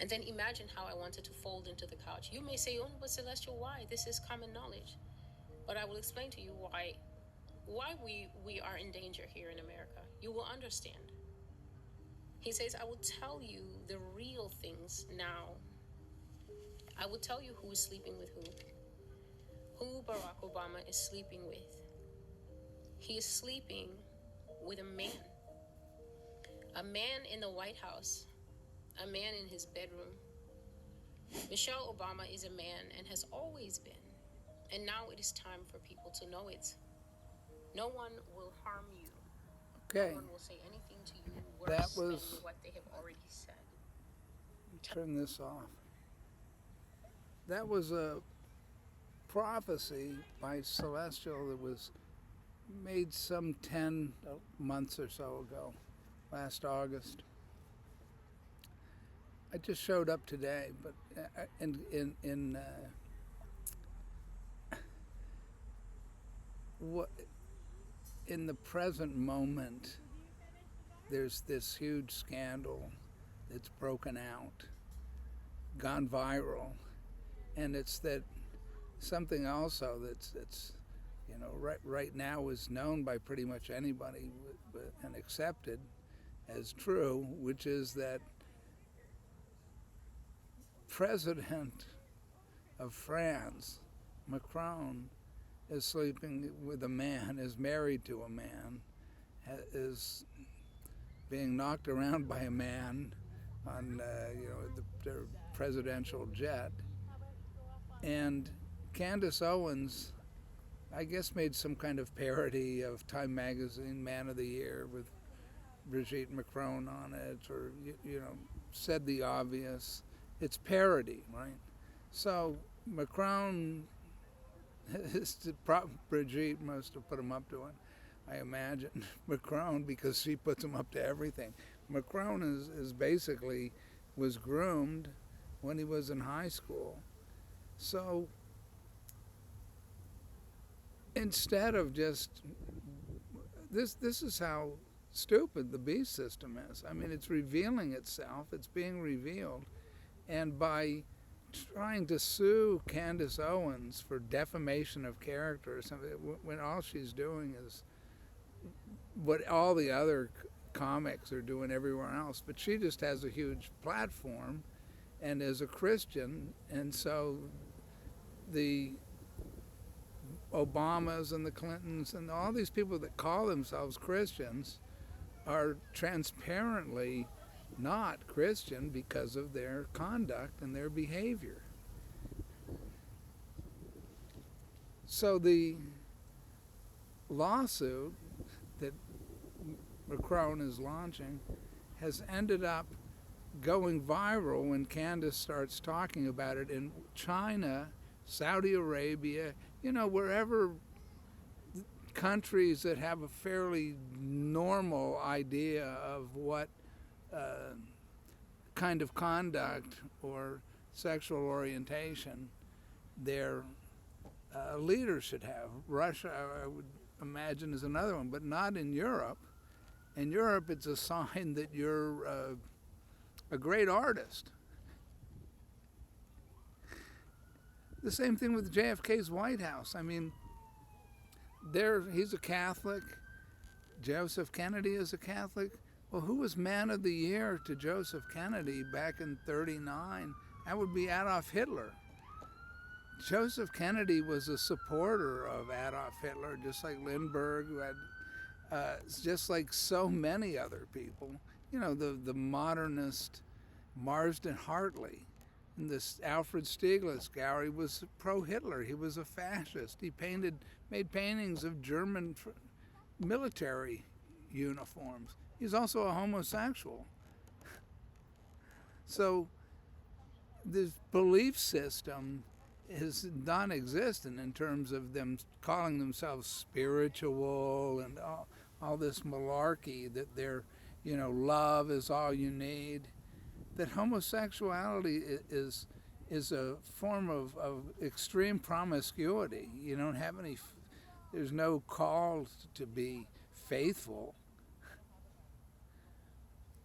And then imagine how I wanted to fold into the couch. You may say, oh, but Celestial, why? This is common knowledge. But I will explain to you why we are in danger here in America. You will understand. He says, I will tell you the real things now. I will tell you who is sleeping with who Barack Obama is sleeping with. He is sleeping with a man in the White House, a man in his bedroom. Michelle Obama is a man and has always been. And now it is time for people to know it. No one will harm you. No Okay, one will say anything to you that worse than was. what they have already said. Turn this off. That was a prophecy by Celestial that was made some 10 months or so ago, last August. I just showed up today, but what in the present moment, there's this huge scandal that's broken out, gone viral, and it's that something also that's right now is known by pretty much anybody and accepted as true, which is that President of France, Macron, is sleeping with a man, is married to a man, is being knocked around by a man on the presidential jet, and Candace Owens, I guess, made some kind of parody of Time Magazine Man of the Year with Brigitte Macron on it, or said the obvious. It's parody, right? So Macron, Brigitte must have put him up to it. I imagine Macron, because she puts him up to everything. Macron is basically was groomed when he was in high school. So instead of just this is how stupid the beast system is. I mean, it's revealing itself. It's being revealed, and by trying to sue Candace Owens for defamation of character or something, when all she's doing is what all the other comics are doing everywhere else. But she just has a huge platform and is a Christian, and so the Obamas and the Clintons and all these people that call themselves Christians are transparently not Christian because of their conduct and their behavior. So the lawsuit that Macron is launching has ended up going viral when Candace starts talking about it in China, Saudi Arabia, wherever countries that have a fairly normal idea of what uh, kind of conduct or sexual orientation their leaders should have. Russia, I would imagine, is another one, but not in Europe. In Europe, it's a sign that you're a great artist. The same thing with JFK's White House. I mean, he's a Catholic. Joseph Kennedy is a Catholic. Well, who was Man of the Year to Joseph Kennedy back in '39? That would be Adolf Hitler. Joseph Kennedy was a supporter of Adolf Hitler, just like Lindbergh, who had, just like so many other people. The modernist Marsden Hartley. And this Alfred Stieglitz gallery was pro-Hitler. He was a fascist. He made paintings of German military uniforms. He's also a homosexual. So this belief system is non-existent in terms of them calling themselves spiritual and all this malarkey that love is all you need. That homosexuality is a form of extreme promiscuity. You don't have any. There's no call to be faithful.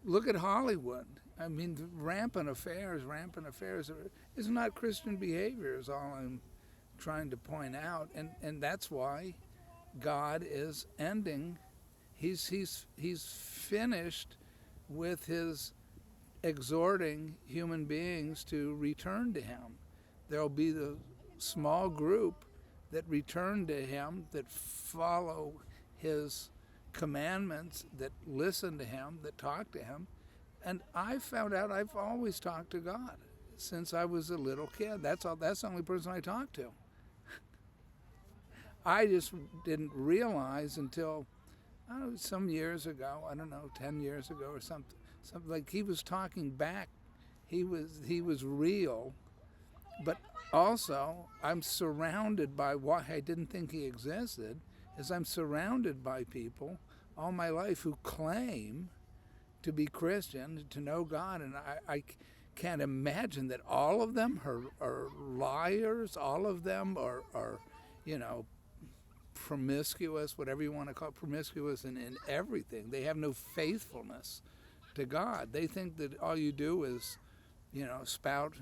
Look at Hollywood. I mean, rampant affairs. Is not Christian behavior, is all I'm trying to point out. And that's why God is ending. He's finished with his exhorting human beings to return to him. There'll be the small group that return to him, that follow his commandments, that listen to him, that talk to him. And I found out I've always talked to God since I was a little kid. That's the only person I talked to. I just didn't realize until some years ago, I don't know, 10 years ago or something like he was talking back. He was real, but also I'm surrounded by why I didn't think he existed, is I'm surrounded by people all my life who claim to be Christian, to know God, and I can't imagine that all of them are liars, all of them are promiscuous, whatever you want to call it, promiscuous in everything. They have no faithfulness to God. They think that all you do is, spout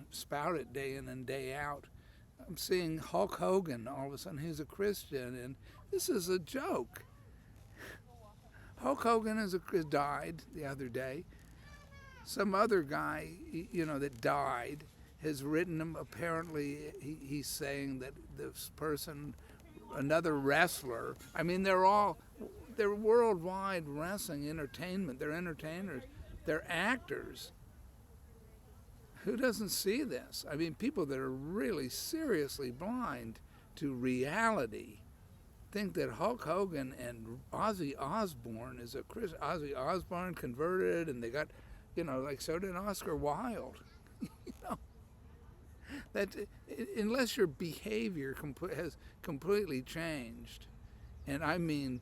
it day in and day out. I'm seeing Hulk Hogan, all of a sudden he's a Christian, and this is a joke. Hulk Hogan died the other day. Some other guy, that died, has written him. Apparently, he's saying that this person, another wrestler. I mean, they're worldwide wrestling entertainment. They're entertainers. They're actors. Who doesn't see this? I mean, people that are really seriously blind to reality think that Hulk Hogan and Ozzy Osbourne is a Christian. Ozzy Osbourne converted, and they got, so did Oscar Wilde. That unless your behavior has completely changed, and I mean,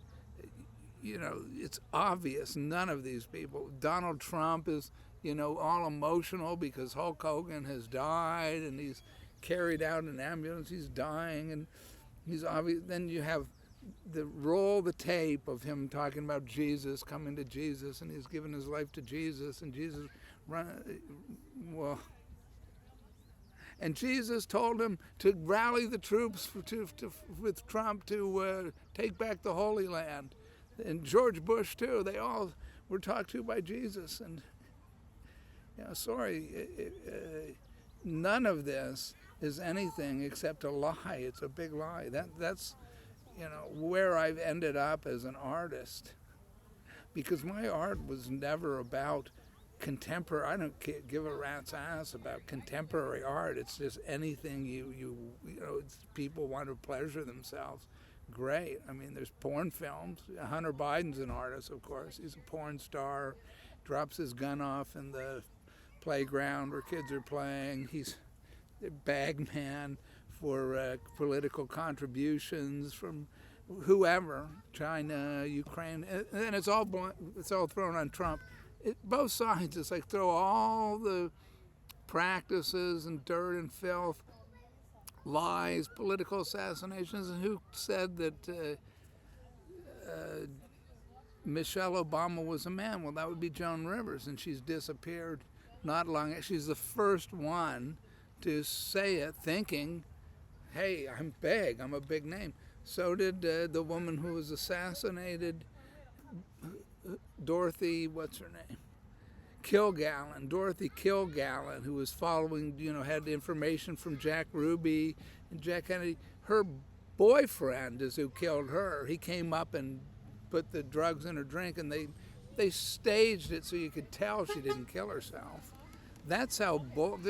it's obvious none of these people. Donald Trump is, all emotional because Hulk Hogan has died and he's carried out in an ambulance. He's dying, and he's obvious. Then you have roll the tape of him talking about Jesus, coming to Jesus, and he's given his life to Jesus, and Jesus and Jesus told him to rally the troops with Trump to take back the Holy Land. And George Bush, too, they all were talked to by Jesus. And, none of this is anything except a lie. It's a big lie. That's where I've ended up as an artist. Because my art was never about contemporary. I don't give a rat's ass about contemporary art. It's just anything people want to pleasure themselves. Great. I mean, there's porn films. Hunter Biden's an artist, of course. He's a porn star. Drops his gun off in the playground where kids are playing. He's a bag man for political contributions from whoever, China, Ukraine, and it's all thrown on Trump. Both sides, it's like throw all the practices and dirt and filth, lies, political assassinations. And who said that Michelle Obama was a man? Well, that would be Joan Rivers, and she's disappeared not long. She's the first one to say it, thinking, hey, I'm big, I'm a big name. So did the woman who was assassinated, Dorothy, what's her name? Dorothy Kilgallen, who was following, had information from Jack Ruby and Jack Kennedy. Her boyfriend is who killed her. He came up and put the drugs in her drink, and they staged it so you could tell she didn't kill herself. That's how bold.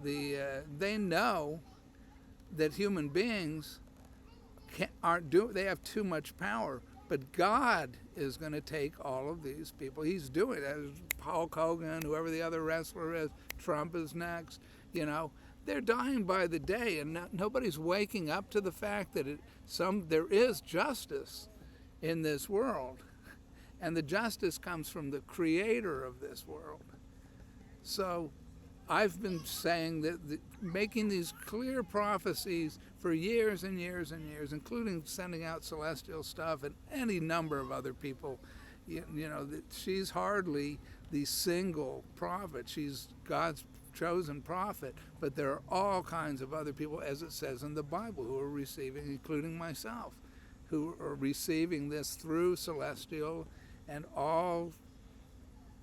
They know that human beings they have too much power. But God is going to take all of these people. He's doing it. Hulk Hogan, whoever the other wrestler is, Trump is next. They're dying by the day, and nobody's waking up to the fact that there is justice in this world, and the justice comes from the Creator of this world. So I've been saying that making these clear prophecies for years and years and years, including sending out celestial stuff and any number of other people, that she's hardly the single prophet. She's God's chosen prophet, but there are all kinds of other people, as it says in the Bible, who are receiving, including myself, who are receiving this through celestial and all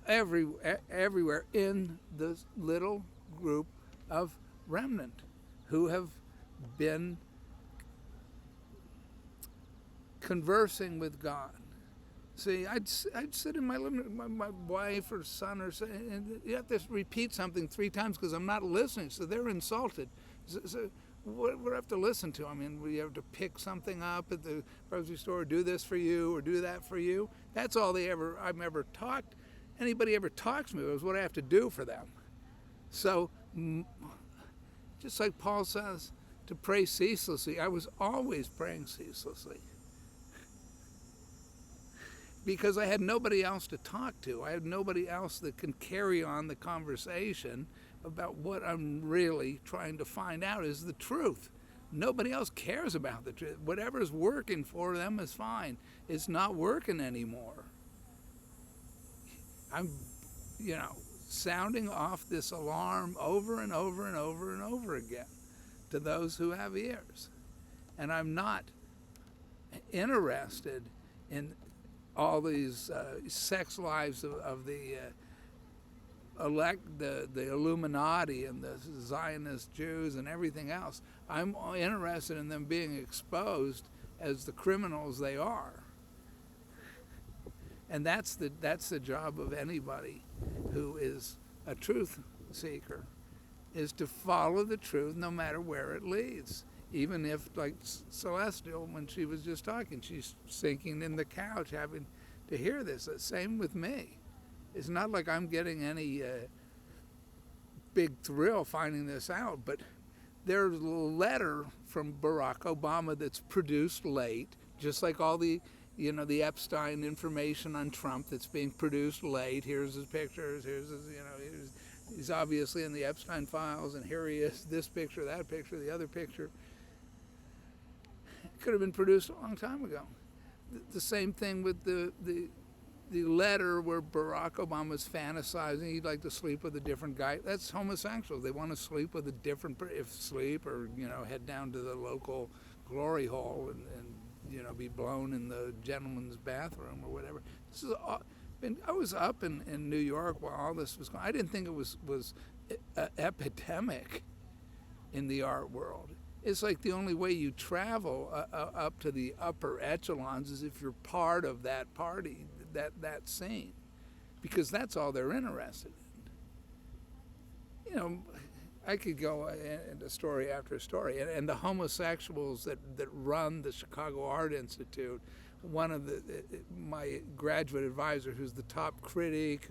everywhere in this little group of remnant who have been conversing with God. See, I'd sit in my living room, my wife or son and you have to repeat something 3 times because I'm not listening, so they're insulted. So what do I have to listen to? I mean, we have to pick something up at the grocery store, do this for you or do that for you. That's all I've ever talked. Anybody ever talks to me was what I have to do for them. So, just like Paul says, to pray ceaselessly, I was always praying ceaselessly. Because I had nobody else to talk to. I had nobody else that can carry on the conversation about what I'm really trying to find out is the truth. Nobody else cares about the truth. Whatever's working for them is fine. It's not working anymore. I'm, sounding off this alarm over and over and over and over again to those who have ears. And I'm not interested in all these sex lives of the Illuminati and the Zionist Jews and everything else. I'm interested in them being exposed as the criminals they are. And that's the job of anybody who is a truth seeker, is to follow the truth no matter where it leads. Even if, like Celestial, when she was just talking, she's sinking in the couch having to hear this. Same with me. It's not like I'm getting any big thrill finding this out, but there's a letter from Barack Obama that's produced late, just like all the Epstein information on Trump that's being produced late. Here's his pictures, he's obviously in the Epstein files, and here he is, this picture, that picture, the other picture. It could have been produced a long time ago. The same thing with the letter where Barack Obama's fantasizing he'd like to sleep with a different guy. That's homosexual. They want to sleep with a different, or head down to the local glory hole and be blown in the gentleman's bathroom or whatever. I was up in New York while all this was going on. I didn't think it was an epidemic in the art world. It's like the only way you travel up to the upper echelons is if you're part of that party, that scene, because that's all they're interested in. I could go into story after story, and the homosexuals that run the Chicago Art Institute, one of my graduate advisor, who's the top critic,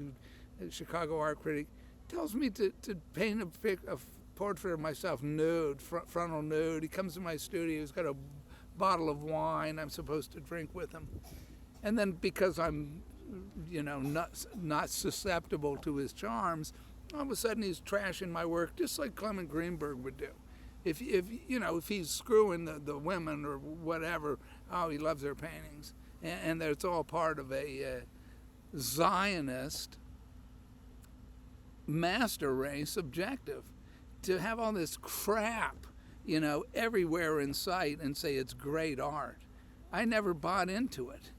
Chicago art critic, tells me to paint a portrait of myself nude, frontal nude. He comes to my studio, he's got a bottle of wine I'm supposed to drink with him. And then because I'm, not susceptible to his charms, all of a sudden he's trashing my work just like Clement Greenberg would do. If he's screwing the women or whatever, he loves their paintings. And it's all part of a Zionist master race objective. To have all this crap, everywhere in sight and say it's great art. I never bought into it,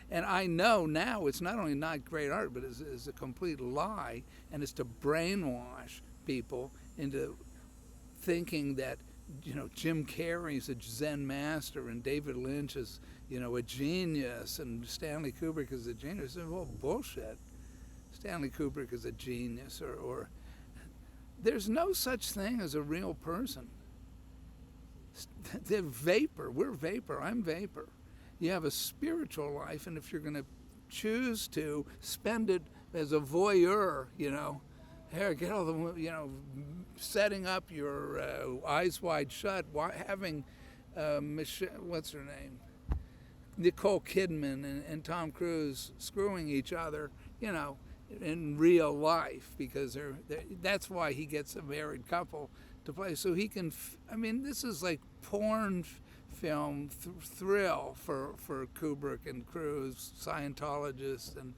And I know now it's not only not great art, but it's a complete lie, and it's to brainwash people into thinking that, Jim Carrey's a Zen master and David Lynch is, a genius and Stanley Kubrick is a genius. It's all bullshit. Stanley Kubrick is a genius or there's no such thing as a real person. They're vapor. We're vapor. I'm vapor. You have a spiritual life, and if you're going to choose to spend it as a voyeur, here, get all the, setting up your eyes wide shut, having what's her name? Nicole Kidman and Tom Cruise screwing each other, in real life, because that's why he gets a married couple to play, so he can. This is like porn film thrill for Kubrick and Cruise, Scientologists and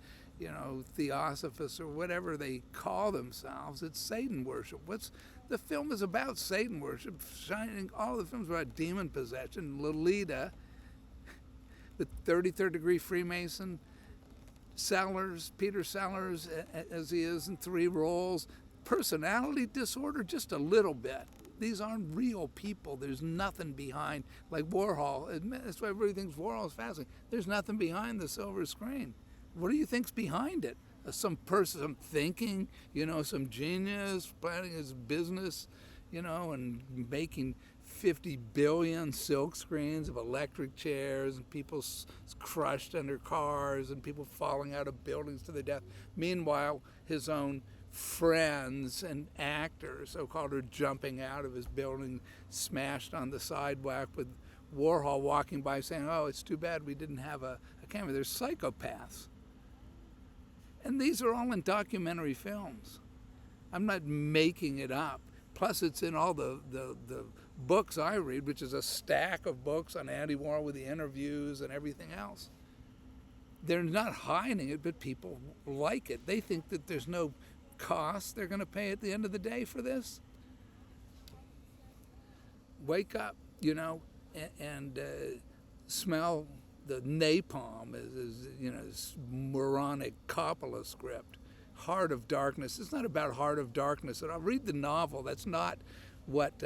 Theosophists or whatever they call themselves. It's Satan worship. The film is about Satan worship. All the films are about demon possession. Lolita, the 33rd Degree Freemason, Peter Sellers, as he is in 3 roles, personality disorder just a little bit. These aren't real people. There's nothing behind, like Warhol. That's why everybody thinks Warhol is fascinating. There's nothing behind the silver screen. What do you think's behind it? Some person, some thinking, some genius planning his business, and making 50 billion silk screens of electric chairs and people crushed under cars and people falling out of buildings to their death. Meanwhile, his own friends and actors, so-called, are jumping out of his building, smashed on the sidewalk, with Warhol walking by saying, "Oh, it's too bad we didn't have a camera." They're psychopaths. And these are all in documentary films. I'm not making it up. Plus, it's in all the books I read, which is a stack of books on anti-war with the interviews and everything else. They're not hiding it, but people like it. They think that there's no cost they're going to pay at the end of the day for this. Wake up, and smell the napalm, this moronic Coppola script. Heart of Darkness. It's not about Heart of Darkness at all. Read the novel. That's not what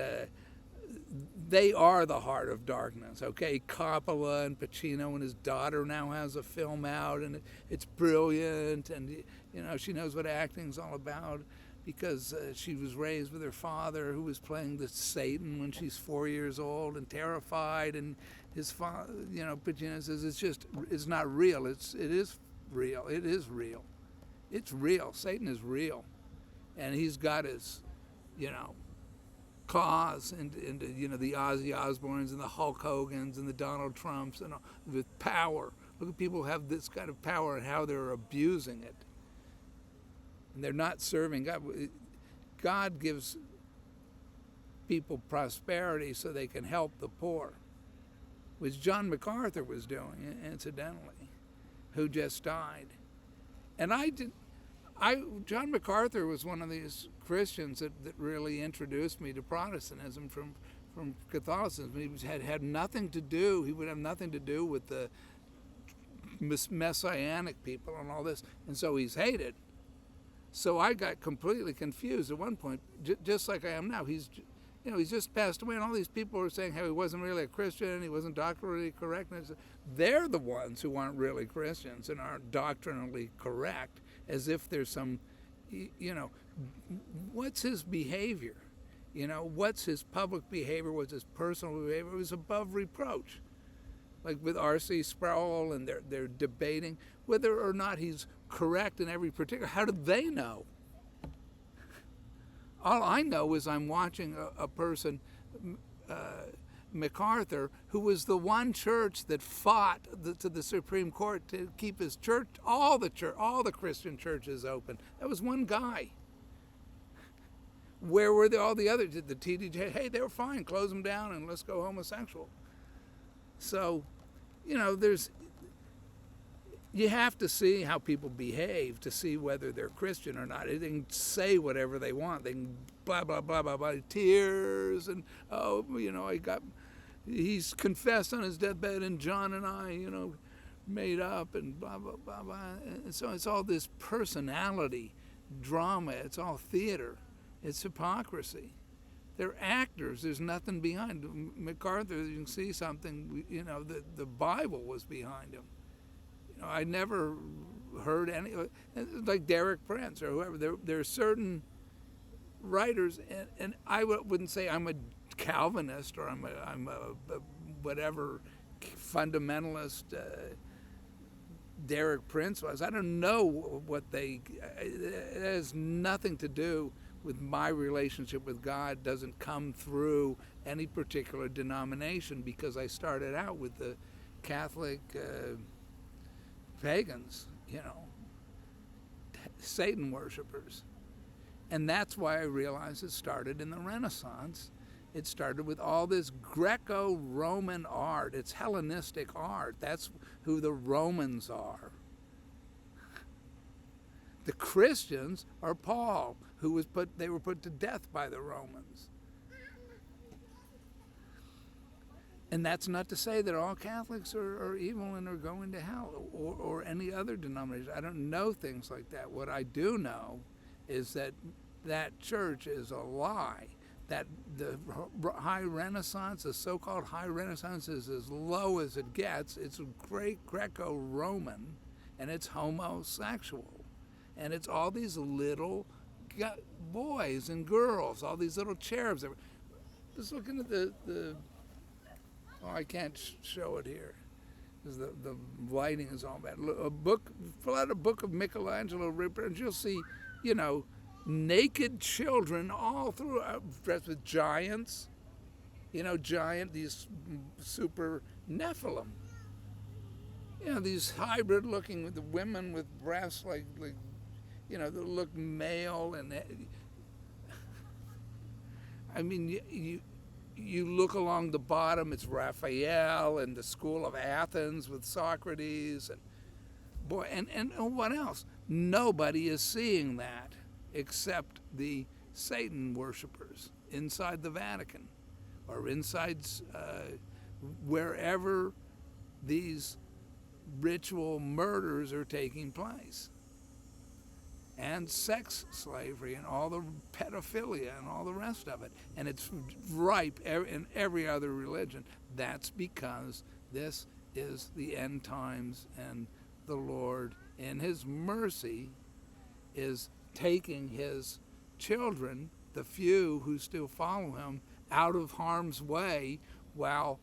they are. The Heart of Darkness. Okay, Coppola and Pacino and his daughter now has a film out, and it's brilliant. And she knows what acting's all about because she was raised with her father, who was playing the Satan when she's 4 years old and terrified. And his father, Pacino says it's not real. It is real. It is real. It's real. Satan is real, and he's got his, claws into the Ozzy Osbournes and the Hulk Hogans and the Donald Trumps and all, with power. Look at people who have this kind of power and how they're abusing it, and they're not serving God. God gives people prosperity so they can help the poor, which John MacArthur was doing, incidentally, who just died. And John MacArthur was one of these Christians that really introduced me to Protestantism from Catholicism. He had nothing to do, he would have nothing to do with the messianic people and all this, and so he's hated. So I got completely confused at one point, just like I am now. He's just passed away, and all these people are saying how he wasn't really a Christian, he wasn't doctrinally correct. And they're the ones who aren't really Christians and aren't doctrinally correct, as if there's some, what's his behavior? What's his public behavior? What's his personal behavior? It was above reproach. Like with R.C. Sproul, and they're debating whether or not he's correct in every particular. How do they know? All I know is I'm watching a person, MacArthur, who was the one church that fought to the Supreme Court to keep his church, all the Christian churches open. That was one guy. Where were all the others? The TDJ, hey, they were fine, close them down and let's go homosexual. So, you have to see how people behave to see whether they're Christian or not. They can say whatever they want. They can blah, blah, blah, blah, blah, tears, and, he's confessed on his deathbed, and John and I, made up, and blah, blah, blah, blah. And so it's all this personality drama. It's all theater. It's hypocrisy. They're actors. There's nothing behind. MacArthur, you can see something, the Bible was behind him. I never heard any, like Derek Prince or whoever. There are certain writers, and I wouldn't say I'm a Calvinist or I'm a whatever fundamentalist Derek Prince was. I don't know what it has nothing to do with my relationship with God. Doesn't come through any particular denomination, because I started out with the Catholic pagans, Satan worshipers. And that's why I realized it started in the Renaissance, It started with all this Greco-Roman art. It's Hellenistic art. That's who the Romans are. The Christians are Paul, they were put to death by the Romans. And that's not to say that all Catholics are evil and are going to hell, or any other denomination. I don't know things like that. What I do know is that that church is a lie. That the high Renaissance, the so-called high Renaissance, is as low as it gets. It's great Greco-Roman, and it's homosexual. And it's all these little boys and girls, all these little cherubs. Just looking at the oh, I can't show it here because the lighting is all bad. Pull out a book of Michelangelo, and you'll see, naked children all through, dressed with giants, these super Nephilim. These hybrid looking with the women with breasts like that look male, and I mean, you look along the bottom, it's Raphael and the School of Athens with Socrates, and what else? Nobody is seeing that except the Satan worshipers inside the Vatican or inside wherever these ritual murders are taking place. And sex slavery and all the pedophilia and all the rest of it. And it's ripe in every other religion. That's because this is the end times, and the Lord, in his mercy, is taking his children, the few who still follow him, out of harm's way while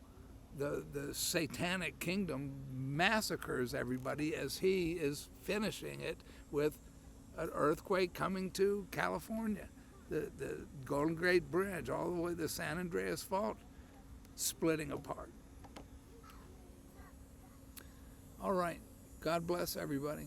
the satanic kingdom massacres everybody as he is finishing it with an earthquake coming to California, the Golden Gate Bridge, all the way to the San Andreas Fault splitting apart. All right. God bless everybody.